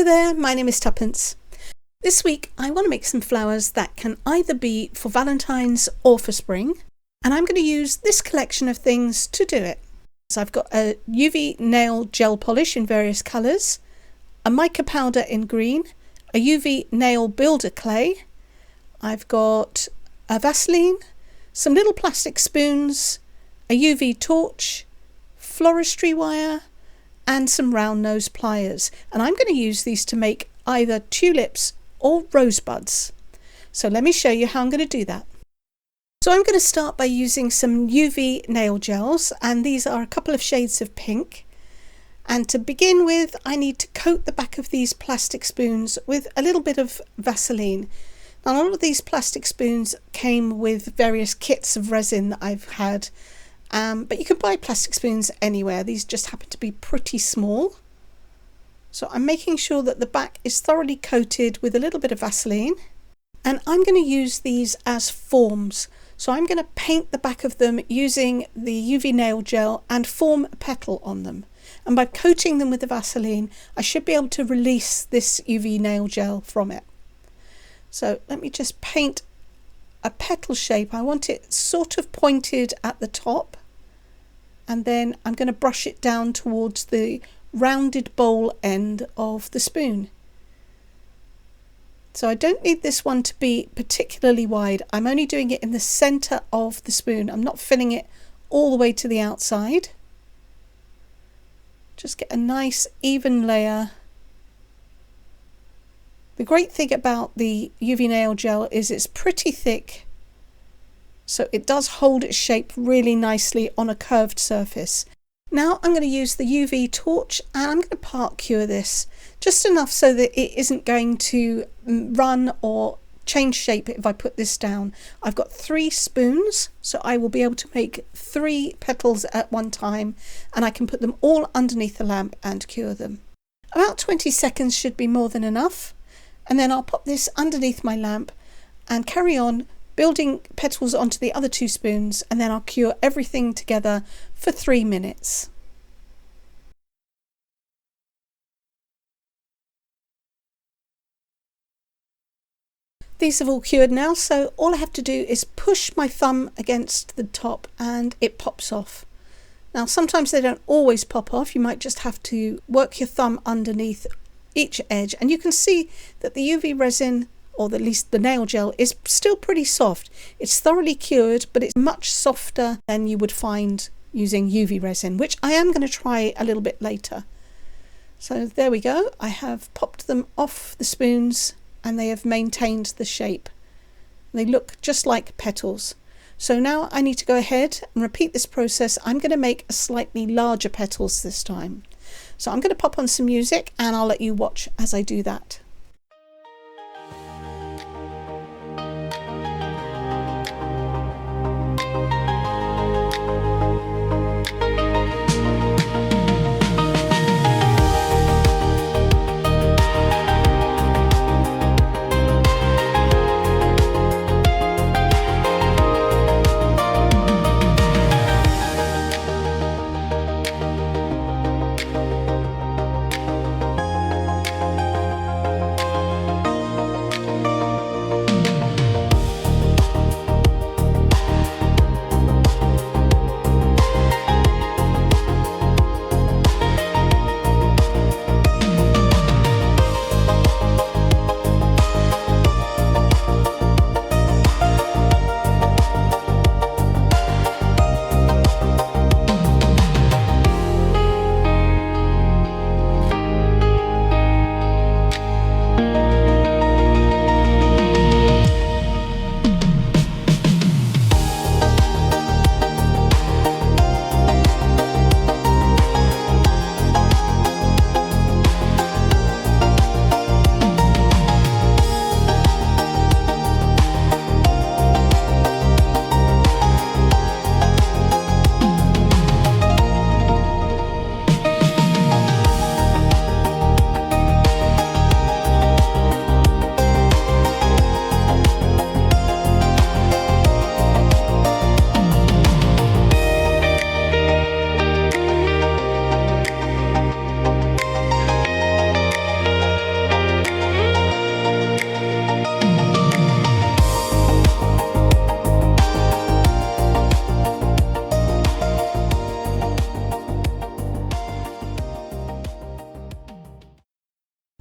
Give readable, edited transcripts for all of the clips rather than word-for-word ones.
Hello there, my name is Tuppence. This week I want to make some flowers that can either be for Valentine's or for spring, and I'm going to use this collection of things to do it. So I've got a UV nail gel polish in various colours, a mica powder in green, a UV nail builder clay, I've got a Vaseline, some little plastic spoons, a UV torch, Floristry wire, and some round nose pliers, and I'm going to use these to make either tulips or rosebuds. So let me show you how I'm going to do that. So I'm going to start by using some UV nail gels, and these are a couple of shades of pink. And to begin with, I need to coat the back of these plastic spoons with a little bit of Vaseline. Now, a lot of these plastic spoons came with various kits of resin that I've had. But you can buy plastic spoons anywhere. These just happen to be pretty small. So I'm making sure that the back is thoroughly coated with a little bit of Vaseline. And I'm going to use these as forms. So I'm going to paint the back of them using the UV nail gel and form a petal on them. And by coating them with the Vaseline, I should be able to release this UV nail gel from it. So let me just paint a petal shape. I want it sort of pointed at the top. And then I'm going to brush it down towards the rounded bowl end of the spoon. So I don't need this one to be particularly wide. I'm only doing it in the center of the spoon. I'm not filling it all the way to the outside. Just get a nice even layer. The great thing about the UV nail gel is it's pretty thick. So it does hold its shape really nicely on a curved surface. Now I'm going to use the UV torch, and I'm going to part cure this just enough so that it isn't going to run or change shape if I put this down. I've got 3 spoons, so I will be able to make 3 petals at one time, and I can put them all underneath the lamp and cure them. About 20 seconds should be more than enough, and then I'll pop this underneath my lamp and carry on building petals onto the other 2 spoons, and then I'll cure everything together for 3 minutes. These have all cured now, so all I have to do is push my thumb against the top and it pops off. Now sometimes they don't always pop off. You might just have to work your thumb underneath each edge, and you can see that the UV resin, or at least the nail gel, is still pretty soft. It's thoroughly cured, but it's much softer than you would find using UV resin, which I am going to try a little bit later. So there we go. I have popped them off the spoons and they have maintained the shape. They look just like petals. So now I need to go ahead and repeat this process. I'm going to make a slightly larger petals this time. So I'm going to pop on some music and I'll let you watch as I do that.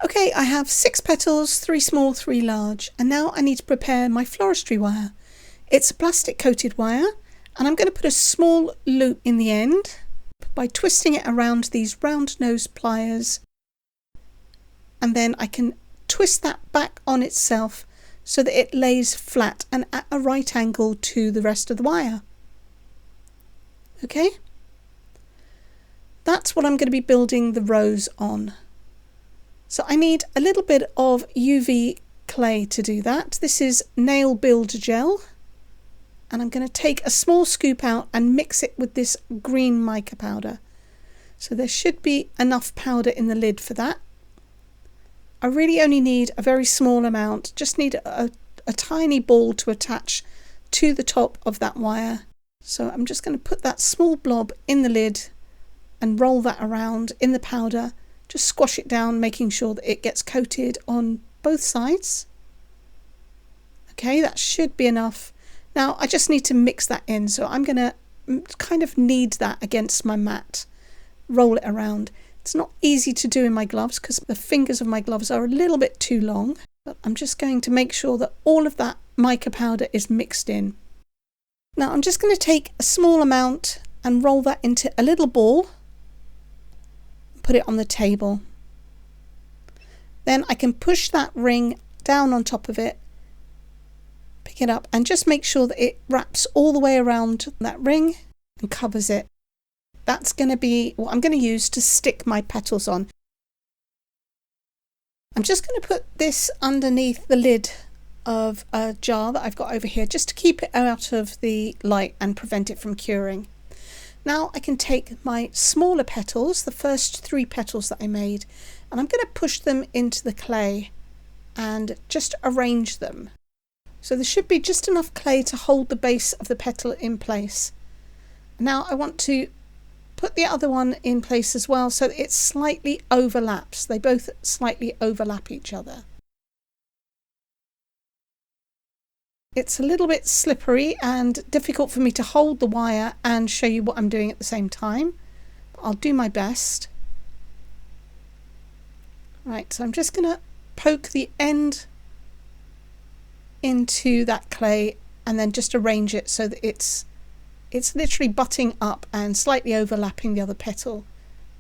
Okay, I have 6 petals, 3 small, 3 large, and now I need to prepare my floristry wire. It's a plastic coated wire, and I'm going to put a small loop in the end by twisting it around these round nose pliers, and then I can twist that back on itself so that it lays flat and at a right angle to the rest of the wire. Okay, that's what I'm going to be building the rose on. So I need a little bit of UV clay to do that. This is nail builder gel, and I'm going to take a small scoop out and mix it with this green mica powder. So there should be enough powder in the lid for that. I really only need a very small amount, just need a tiny ball to attach to the top of that wire. So I'm just going to put that small blob in the lid and roll that around in the powder. Just squash it down, making sure that it gets coated on both sides. Okay, that should be enough. Now I just need to mix that in, so I'm going to kind of knead that against my mat, roll it around. It's not easy to do in my gloves because the fingers of my gloves are a little bit too long, but I'm just going to make sure that all of that mica powder is mixed in. Now I'm just going to take a small amount and roll that into a little ball, put it on the table. Then I can push that ring down on top of it, pick it up, and just make sure that it wraps all the way around that ring and covers it. That's going to be what I'm going to use to stick my petals on. I'm just going to put this underneath the lid of a jar that I've got over here just to keep it out of the light and prevent it from curing. Now I can take my smaller petals, the first 3 petals that I made, and I'm going to push them into the clay and just arrange them. So there should be just enough clay to hold the base of the petal in place. Now I want to put the other one in place as well so that it slightly overlaps. They both slightly overlap each other. It's a little bit slippery and difficult for me to hold the wire and show you what I'm doing at the same time. I'll do my best. Right, so I'm just going to poke the end into that clay and then just arrange it so that it's literally butting up and slightly overlapping the other petal.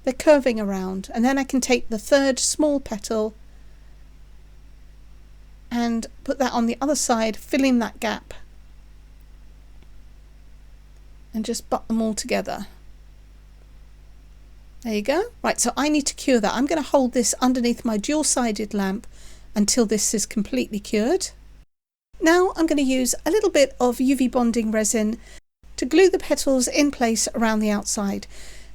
They're curving around, and then I can take the 3rd small petal and put that on the other side, fill in that gap and just butt them all together. There you go. Right, so I need to cure that. I'm going to hold this underneath my dual-sided lamp until this is completely cured. Now I'm going to use a little bit of UV bonding resin to glue the petals in place around the outside.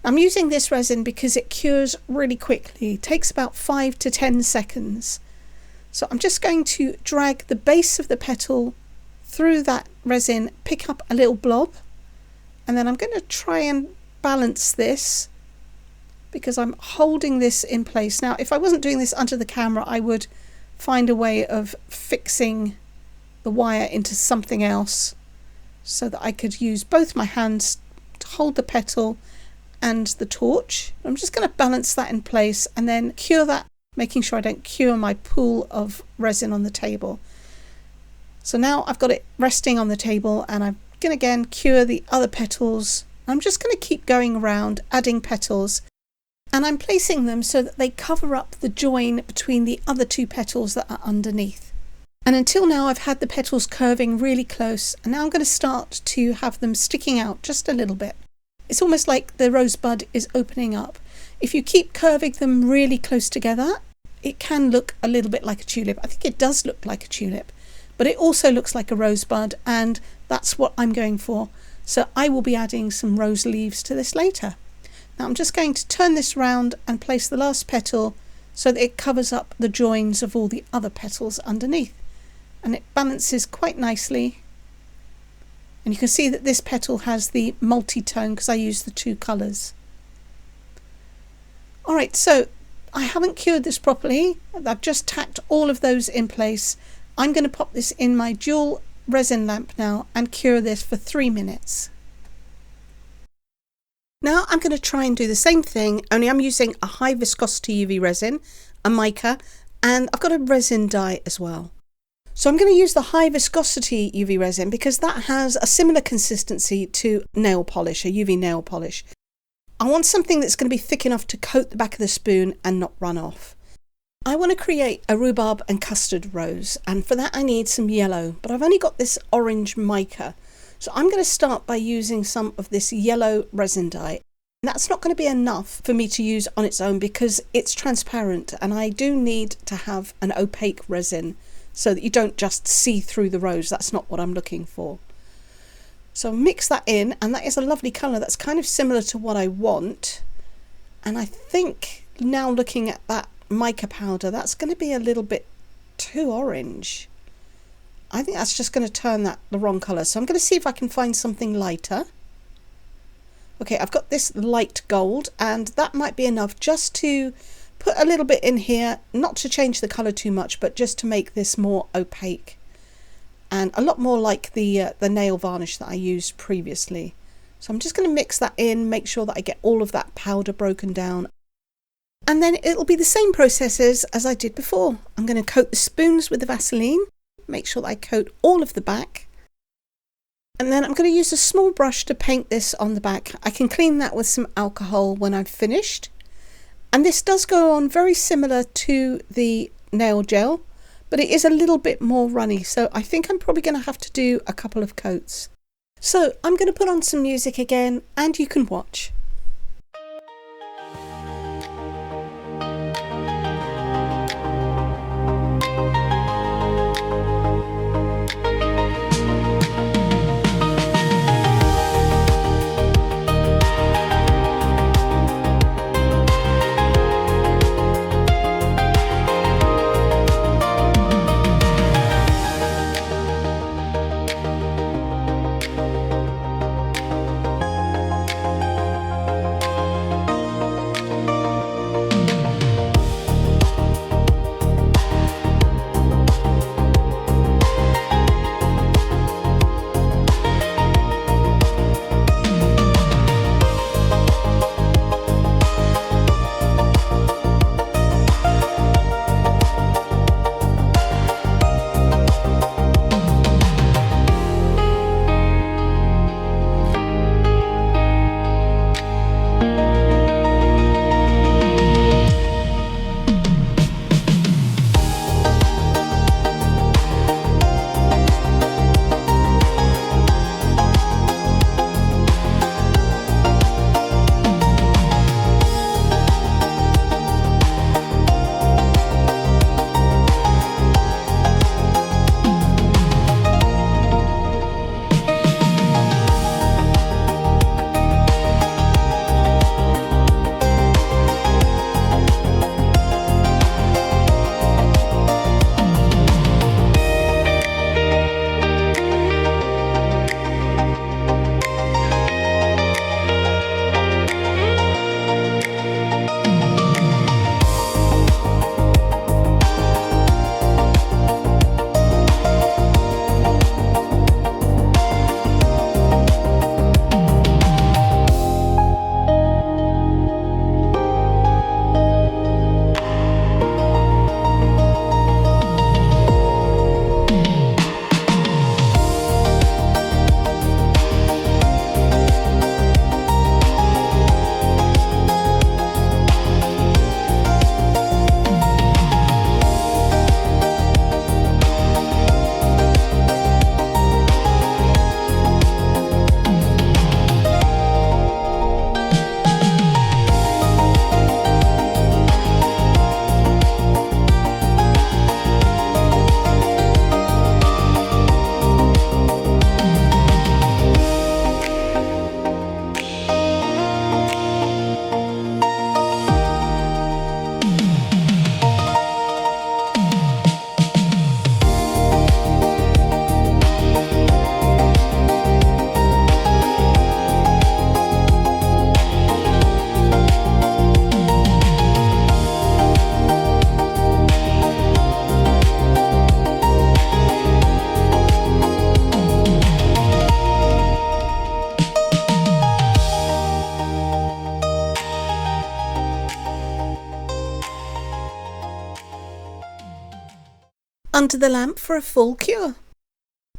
I'm using this resin because it cures really quickly. It takes about 5 to 10 seconds. So I'm just going to drag the base of the petal through that resin, pick up a little blob, and then I'm going to try and balance this because I'm holding this in place. Now, if I wasn't doing this under the camera, I would find a way of fixing the wire into something else so that I could use both my hands to hold the petal and the torch. I'm just going to balance that in place and then cure that, making sure I don't cure my pool of resin on the table. So now I've got it resting on the table, and I'm going to again cure the other petals. I'm just going to keep going around adding petals, and I'm placing them so that they cover up the join between the other 2 petals that are underneath. And until now I've had the petals curving really close, and now I'm going to start to have them sticking out just a little bit. It's almost like the rosebud is opening up. If you keep curving them really close together, it can look a little bit like a tulip. I think it does look like a tulip, but it also looks like a rosebud, and that's what I'm going for. So I will be adding some rose leaves to this later. Now I'm just going to turn this round and place the last petal so that it covers up the joins of all the other petals underneath, and it balances quite nicely. And you can see that this petal has the multi-tone because I use the 2 colours. Alright, so I haven't cured this properly. I've just tacked all of those in place. I'm going to pop this in my dual resin lamp now and cure this for 3 minutes. Now I'm going to try and do the same thing, only I'm using a high viscosity UV resin, a mica, and I've got a resin dye as well. So I'm going to use the high viscosity UV resin because that has a similar consistency to nail polish, a UV nail polish. I want something that's going to be thick enough to coat the back of the spoon and not run off. I want to create a rhubarb and custard rose, and for that I need some yellow, but I've only got this orange mica. So I'm going to start by using some of this yellow resin dye. That's not going to be enough for me to use on its own because it's transparent, and I do need to have an opaque resin so that you don't just see through the rose. That's not what I'm looking for. So mix that in, and that is a lovely colour that's kind of similar to what I want. And I think now looking at that mica powder, that's going to be a little bit too orange. I think that's just going to turn that the wrong colour. So I'm going to see if I can find something lighter. Okay, I've got this light gold, and that might be enough just to put a little bit in here, not to change the colour too much, but just to make this more opaque and a lot more like the nail varnish that I used previously. So I'm just going to mix that in, make sure that I get all of that powder broken down. And then it'll be the same processes as I did before. I'm going to coat the spoons with the Vaseline, make sure that I coat all of the back. And then I'm going to use a small brush to paint this on the back. I can clean that with some alcohol when I've finished. And this does go on very similar to the nail gel, but it is a little bit more runny. So I think I'm probably going to have to do a couple of coats. So I'm going to put on some music again, and you can watch. under the lamp for a full cure.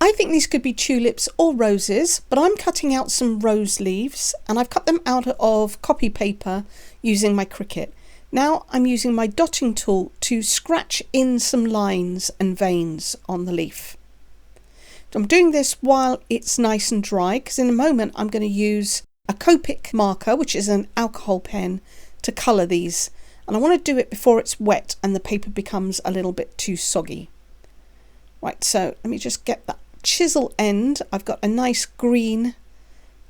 I think these could be tulips or roses, but I'm cutting out some rose leaves and I've cut them out of copy paper using my Cricut. Now I'm using my dotting tool to scratch in some lines and veins on the leaf. So I'm doing this while it's nice and dry, because in a moment I'm going to use a Copic marker, which is an alcohol pen, to colour these. And I want to do it before it's wet and the paper becomes a little bit too soggy. Right, so let me just get that chisel end. I've got a nice green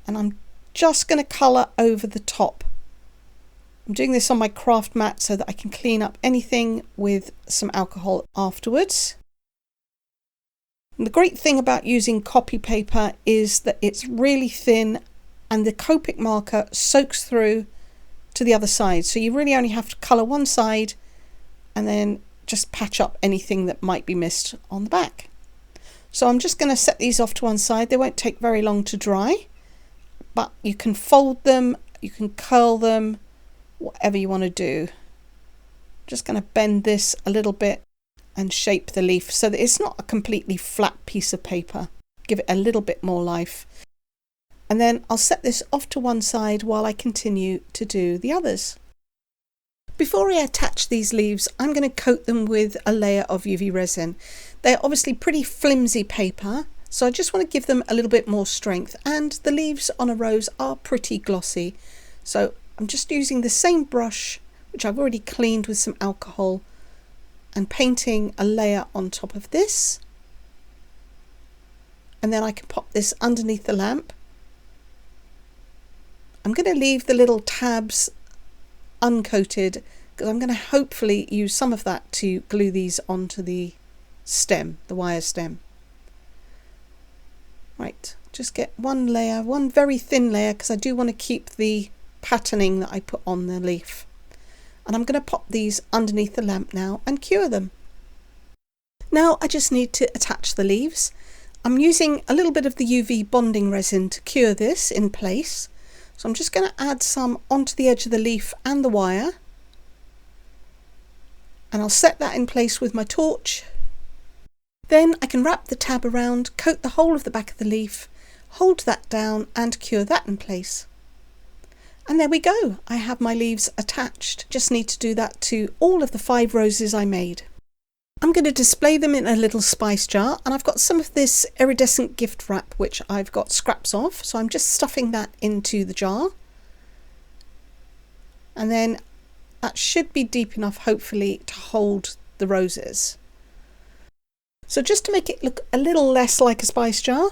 and I'm just going to colour over the top. I'm doing this on my craft mat so that I can clean up anything with some alcohol afterwards. And the great thing about using copy paper is that it's really thin and the Copic marker soaks through to the other side. So you really only have to colour one side and then just patch up anything that might be missed on the back. So I'm just going to set these off to one side. They won't take very long to dry, but you can fold them, you can curl them, whatever you want to do. Just going to bend this a little bit and shape the leaf so that it's not a completely flat piece of paper. Give it a little bit more life. And then I'll set this off to one side while I continue to do the others. Before I attach these leaves, I'm going to coat them with a layer of UV resin. They're obviously pretty flimsy paper, so I just want to give them a little bit more strength. And the leaves on a rose are pretty glossy. So I'm just using the same brush, which I've already cleaned with some alcohol, and painting a layer on top of this. And then I can pop this underneath the lamp. I'm going to leave the little tabs uncoated because I'm going to hopefully use some of that to glue these onto the stem, the wire stem. Right, just get one layer, one very thin layer, because I do want to keep the patterning that I put on the leaf. And I'm going to pop these underneath the lamp now and cure them. Now I just need to attach the leaves. I'm using a little bit of the UV bonding resin to cure this in place. So I'm just going to add some onto the edge of the leaf and the wire. And I'll set that in place with my torch. Then I can wrap the tab around, coat the whole of the back of the leaf, hold that down and cure that in place. And there we go. I have my leaves attached. Just need to do that to all of the 5 roses I made. I'm going to display them in a little spice jar, and I've got some of this iridescent gift wrap which I've got scraps of, so I'm just stuffing that into the jar. And then that should be deep enough, hopefully, to hold the roses. So just to make it look a little less like a spice jar,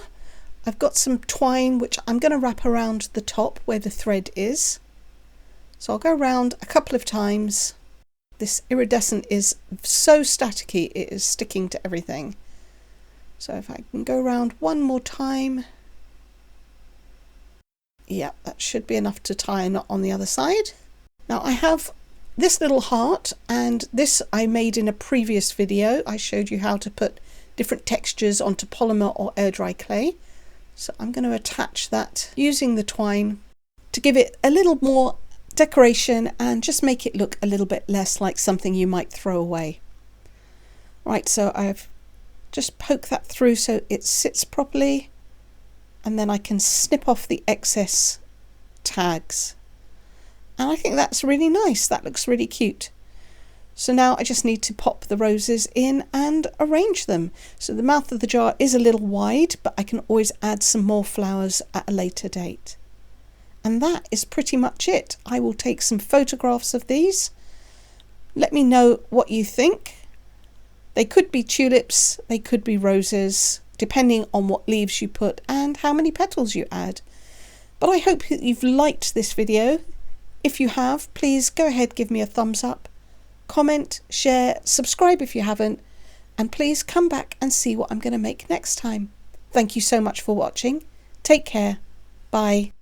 I've got some twine which I'm going to wrap around the top where the thread is. So I'll go around a couple of times. This iridescent is so staticky, it is sticking to everything. So if I can go around one more time. Yeah, that should be enough to tie a knot on the other side. Now I have this little heart, and this I made in a previous video. I showed you how to put different textures onto polymer or air dry clay. So I'm going to attach that using the twine to give it a little more decoration and just make it look a little bit less like something you might throw away. Right, so I've just poked that through so it sits properly, and then I can snip off the excess tags. And I think that's really nice. That looks really cute. So now I just need to pop the roses in and arrange them. So the mouth of the jar is a little wide, but I can always add some more flowers at a later date. And that is pretty much it. I will take some photographs of these. Let me know what you think. They could be tulips, they could be roses, depending on what leaves you put and how many petals you add. But I hope that you've liked this video. If you have, please go ahead, give me a thumbs up, comment, share, subscribe if you haven't, and please come back and see what I'm going to make next time. Thank you so much for watching. Take care. Bye.